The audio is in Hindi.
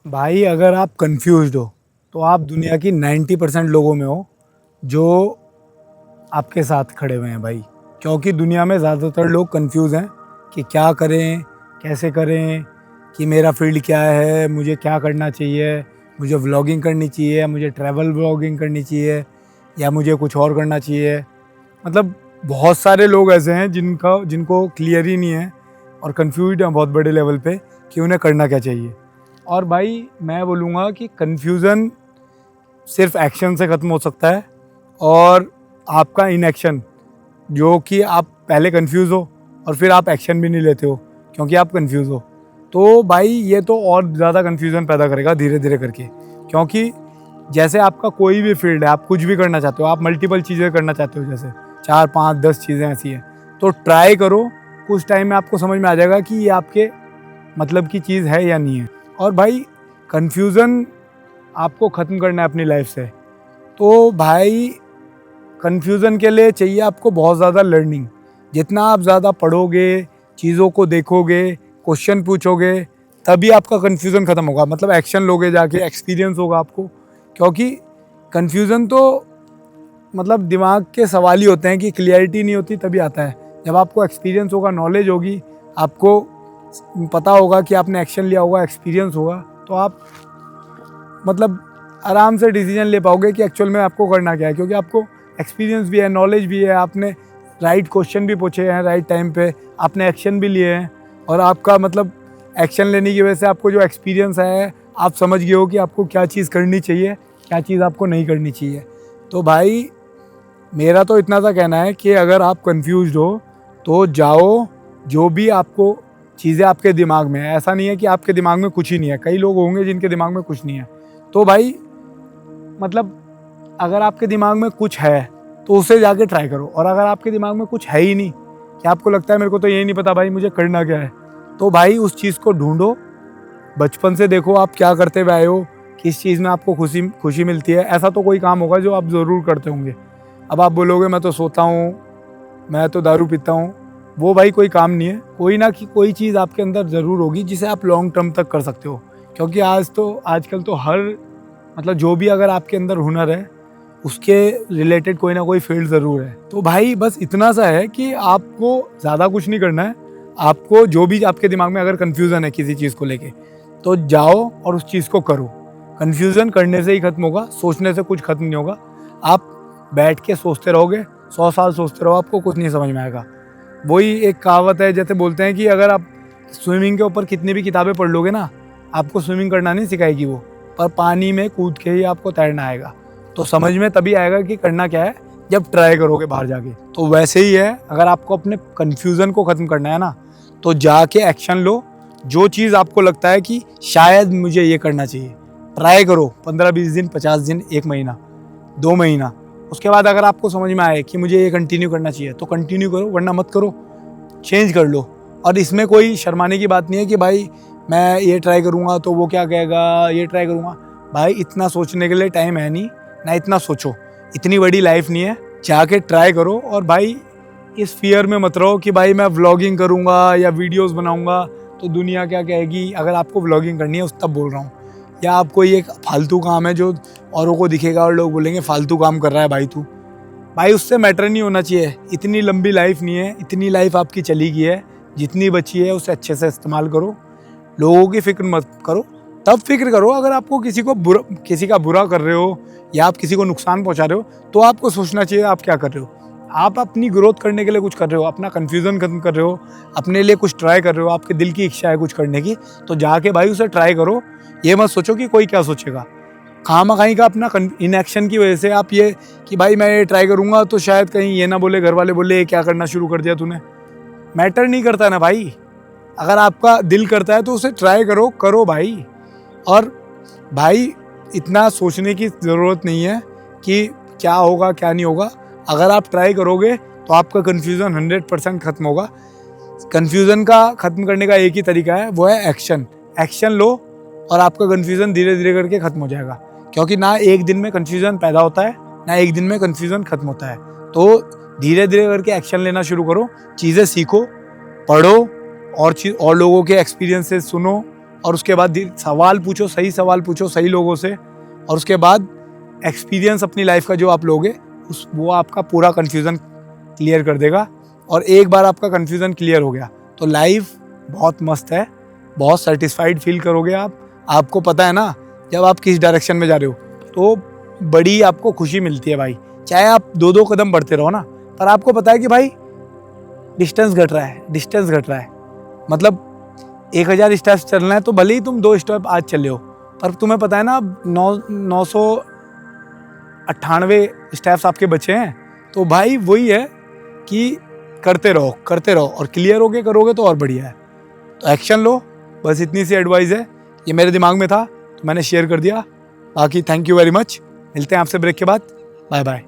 भाई अगर आप कंफ्यूज्ड हो तो आप दुनिया की 90% लोगों में हो जो आपके साथ खड़े हुए हैं भाई। क्योंकि दुनिया में ज़्यादातर लोग कंफ्यूज हैं कि क्या करें, कैसे करें, कि मेरा फील्ड क्या है, मुझे क्या करना चाहिए, मुझे व्लॉगिंग करनी चाहिए, मुझे ट्रैवल व्लॉगिंग करनी चाहिए या मुझे कुछ और करना चाहिए। मतलब बहुत सारे लोग ऐसे हैं जिनको क्लियर ही नहीं है और कंफ्यूज हैं बहुत बड़े लेवल पे कि उन्हें करना क्या चाहिए। और भाई मैं बोलूँगा कि कन्फ्यूज़न सिर्फ एक्शन से ख़त्म हो सकता है और आपका इनएक्शन, जो कि आप पहले कंफ्यूज हो और फिर आप एक्शन भी नहीं लेते हो क्योंकि आप कंफ्यूज हो, तो भाई ये तो और ज़्यादा कंफ्यूजन पैदा करेगा धीरे धीरे करके। क्योंकि जैसे आपका कोई भी फील्ड है, आप कुछ भी करना चाहते हो, आप मल्टीपल चीज़ें करना चाहते हो, जैसे 4 5 10 चीज़ें ऐसी हैं, तो ट्राई करो। कुछ टाइम में आपको समझ में आ जाएगा कि ये आपके मतलब की चीज़ है या नहीं है। और भाई कन्फ्यूज़न आपको ख़त्म करना है अपनी लाइफ से, तो भाई कन्फ्यूज़न के लिए चाहिए आपको बहुत ज़्यादा लर्निंग। जितना आप ज़्यादा पढ़ोगे, चीज़ों को देखोगे, क्वेश्चन पूछोगे, तभी आपका कन्फ्यूज़न ख़त्म होगा। मतलब एक्शन लोगे जाके, एक्सपीरियंस होगा आपको। क्योंकि कन्फ्यूज़न तो मतलब दिमाग के सवाल ही होते हैं कि क्लियरिटी नहीं होती तभी आता है। जब आपको एक्सपीरियंस होगा, नॉलेज होगी, आपको पता होगा कि आपने एक्शन लिया होगा, एक्सपीरियंस होगा, तो आप मतलब आराम से डिसीजन ले पाओगे कि एक्चुअल में आपको करना क्या है। क्योंकि आपको एक्सपीरियंस भी है, नॉलेज भी है, आपने राइट क्वेश्चन भी पूछे हैं राइट टाइम पे, आपने एक्शन भी लिए हैं, और आपका मतलब एक्शन लेने की वजह से आपको जो एक्सपीरियंस है, आप समझ गए हो कि आपको क्या चीज़ करनी चाहिए, क्या चीज़ आपको नहीं करनी चाहिए। तो भाई मेरा तो इतना सा कहना है कि अगर आप कंफ्यूज्ड हो तो जाओ, जो भी आपको चीज़ें आपके दिमाग में है, ऐसा नहीं है कि आपके दिमाग में कुछ ही नहीं है, कई लोग होंगे जिनके दिमाग में कुछ नहीं है, तो भाई मतलब अगर आपके दिमाग में कुछ है तो उसे जाके ट्राई करो। और अगर आपके दिमाग में कुछ है ही नहीं, कि आपको लगता है मेरे को तो ये नहीं पता भाई मुझे करना क्या है, तो भाई उस चीज़ को ढूंढो। बचपन से देखो आप क्या करते हुए आए हो, किस चीज़ में आपको खुशी खुशी मिलती है। ऐसा तो कोई काम होगा जो आप ज़रूर करते होंगे। अब आप बोलोगे मैं तो सोता हूँ, मैं तो दारू पीता हूँ, वो भाई कोई काम नहीं है। कोई ना कि कोई चीज़ आपके अंदर ज़रूर होगी जिसे आप लॉन्ग टर्म तक कर सकते हो। क्योंकि आजकल तो हर मतलब जो भी अगर आपके अंदर हुनर है उसके रिलेटेड कोई ना कोई फील्ड ज़रूर है। तो भाई बस इतना सा है कि आपको ज़्यादा कुछ नहीं करना है। आपको जो भी आपके दिमाग में अगर कन्फ्यूज़न है किसी चीज़ को लेके, तो जाओ और उस चीज़ को करो। कन्फ्यूज़न करने से ही ख़त्म होगा, सोचने से कुछ ख़त्म नहीं होगा। आप बैठ के सोचते रहोगे, 100 साल सोचते रहो, आपको कुछ नहीं समझ में आएगा। वही एक कहावत है, जैसे बोलते हैं कि अगर आप स्विमिंग के ऊपर कितनी भी किताबें पढ़ लोगे ना, आपको स्विमिंग करना नहीं सिखाएगी वो, पर पानी में कूद के ही आपको तैरना आएगा। तो समझ में तभी आएगा कि करना क्या है जब ट्राई करोगे बाहर जाके। तो वैसे ही है, अगर आपको अपने कन्फ्यूज़न को ख़त्म करना है ना, तो जाके एक्शन लो। जो चीज़ आपको लगता है कि शायद मुझे ये करना चाहिए, ट्राई करो 15 20 दिन, 50 दिन, 1 महीना, 2 महीना। उसके बाद अगर आपको समझ में आए कि मुझे ये कंटिन्यू करना चाहिए तो कंटिन्यू करो, वरना मत करो, चेंज कर लो। और इसमें कोई शर्माने की बात नहीं है कि भाई मैं ये ट्राई करूँगा तो वो क्या कहेगा, ये ट्राई करूँगा। भाई इतना सोचने के लिए टाइम है नहीं ना, इतना सोचो, इतनी बड़ी लाइफ नहीं है। जाके ट्राई करो। और भाई इस फियर में मत रहो कि भाई मैं व्लॉगिंग करूँगा या वीडियोस बनाऊँगा तो दुनिया क्या कहेगी। अगर आपको व्लॉगिंग करनी है उस तब बोल रहा हूँ, या आपको ये एक फालतू काम है जो औरों को दिखेगा और लोग बोलेंगे फालतू काम कर रहा है भाई तू, भाई उससे मैटर नहीं होना चाहिए। इतनी लंबी लाइफ नहीं है, इतनी लाइफ आपकी चली गई है, जितनी बची है उसे अच्छे से इस्तेमाल करो। लोगों की फिक्र मत करो, तब फिक्र करो अगर आपको किसी का बुरा कर रहे हो या आप किसी को नुकसान पहुंचा रहे हो, तो आपको सोचना चाहिए आप क्या कर रहे हो। आप अपनी ग्रोथ करने के लिए कुछ कर रहे हो, अपना कन्फ्यूज़न खत्म कर रहे हो, अपने लिए कुछ ट्राई कर रहे हो, आपके दिल की इच्छा है कुछ करने की, तो जाके भाई उसे ट्राई करो। ये मत सोचो कि कोई क्या सोचेगा। खामखाई का अपना इनएक्शन की वजह से आप ये कि भाई मैं ये ट्राई करूँगा तो शायद कहीं ये ना बोले, घर वाले बोले ये क्या करना शुरू कर दिया तूने। मैटर नहीं करता ना भाई। अगर आपका दिल करता है तो उसे ट्राई करो, करो भाई। और भाई इतना सोचने की ज़रूरत नहीं है कि क्या होगा क्या नहीं होगा। अगर आप ट्राई करोगे तो आपका कन्फ्यूज़न 100% ख़त्म होगा। कन्फ्यूज़न का ख़त्म करने का एक ही तरीका है, वो है एक्शन। एक्शन लो और आपका कन्फ्यूज़न धीरे धीरे करके ख़त्म हो जाएगा। क्योंकि ना एक दिन में कन्फ्यूज़न पैदा होता है, ना एक दिन में कन्फ्यूज़न ख़त्म होता है। तो धीरे धीरे करके एक्शन लेना शुरू करो, चीज़ें सीखो, पढ़ो, और लोगों के एक्सपीरियंसेस सुनो, और उसके बाद सवाल पूछो, सही सवाल पूछो सही लोगों से, और उसके बाद एक्सपीरियंस अपनी लाइफ का जो आप लोगे वो आपका पूरा कन्फ्यूज़न क्लियर कर देगा। और एक बार आपका कन्फ्यूज़न क्लियर हो गया तो लाइफ बहुत मस्त है, बहुत सेटिस्फाइड फील करोगे आप। आपको पता है ना जब आप किस डायरेक्शन में जा रहे हो तो बड़ी आपको खुशी मिलती है भाई। चाहे आप 2-2 कदम बढ़ते रहो ना, पर आपको पता है कि भाई डिस्टेंस घट रहा है। मतलब 1000 स्टेप्स चलना है तो भले ही तुम 2 स्टेप आज चले हो, पर तुम्हें पता है ना अब 998 स्टेप्स आपके बचे हैं। तो भाई वही है कि करते रहो और क्लियर होके करोगे तो और बढ़िया है। तो एक्शन लो, बस इतनी सी एडवाइस है। ये मेरे दिमाग में था तो मैंने शेयर कर दिया। बाकी थैंक यू वेरी मच। मिलते हैं आपसे ब्रेक के बाद। Bye bye.